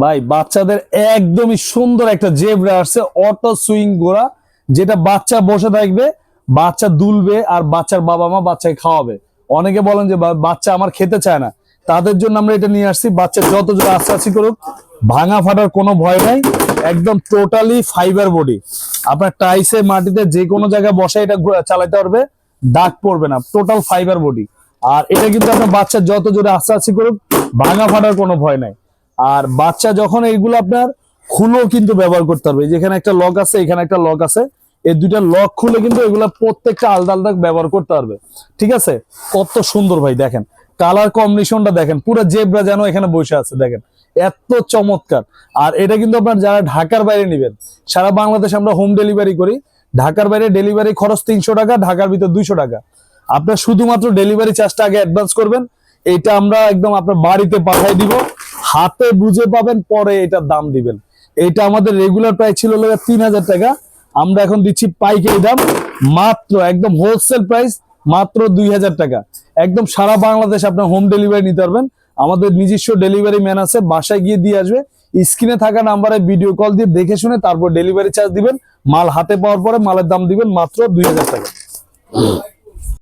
ভাই বাচ্চাদের একদমই সুন্দর একটা জেব্রা আসছে, অটো সুইং ঘোড়া, যেটা বাচ্চা বসে থাকবে, বাচ্চা দুলবে আর বাচ্চার বাবা মা বাচ্চাকে খাওয়াবে। অনেকে বলেন যে বাচ্চা আমার খেতে চায় না, তাদের জন্য আমরা এটা নিয়ে আসছি। বাচ্চা যত জোরে আস্তে করুক, ভাঙা ফাটার কোনো ভয় নাই। একদম টোটালি ফাইবার বডি, আপনার টাইসে মাটিতে যে কোনো জায়গায় বসে এটা চালাতে পারবে, দাগ পড়বে না। Total fibre body. আর এটা কিন্তু আপনার বাচ্চা যত জোরে আস্তে করুক, ভাঙা ফাটার কোনো ভয় নাই। আর বাচ্চা যখন এইগুলো আপনার খুলেও কিন্তু ব্যবহার করতে পারবে। যেখানে একটা লক আছে, এখানে একটা লক আছে, এই দুইটা লক খুলে কিন্তু এগুলা প্রত্যেকটা আলাদা আলাদা ব্যবহার করতে পারবে। ঠিক আছে, কত সুন্দর ভাই, দেখেন কালার কম্বিনেশনটা দেখেন, পুরো জেব্রা যেন এখানে বসে আছে, দেখেন এত চমৎকার। আর এটা কিন্তু আপনার যারা ঢাকার বাইরে নিবেন, সারা বাংলাদেশ আমরা হোম ডেলিভারি করি। ঢাকার বাইরে ডেলিভারি খরচ 300 টাকা, ঢাকার ভিতর 200 টাকা। আপনার শুধুমাত্র ডেলিভারি চার্জটা আগে অ্যাডভান্স করবেন, এটা আমরা একদম আপনার বাড়িতে পাঠিয়ে দিব। হাতে বুঝে পাবেন, পরে এটার দাম দিবেন। এটা আমাদের রেগুলার প্রাইস ছিল 3000 টাকা, আমরা এখন দিচ্ছি পাইকারি দাম মাত্র, একদম হোলসেল প্রাইস মাত্র 2000 টাকা। একদম সারা বাংলাদেশ আপনার হোম ডেলিভারি নিতে পারবেন। আমাদের নিজস্ব ডেলিভারি ম্যান আছে, বাসায় গিয়ে দিয়ে আসবে। স্ক্রিনে থাকা নাম্বারে ভিডিও কল দিয়ে দেখে শুনে তারপর ডেলিভারি চার্জ দিবেন। মাল হাতে পাওয়ার পরে মালের দাম দিবেন মাত্র 2000 টাকা।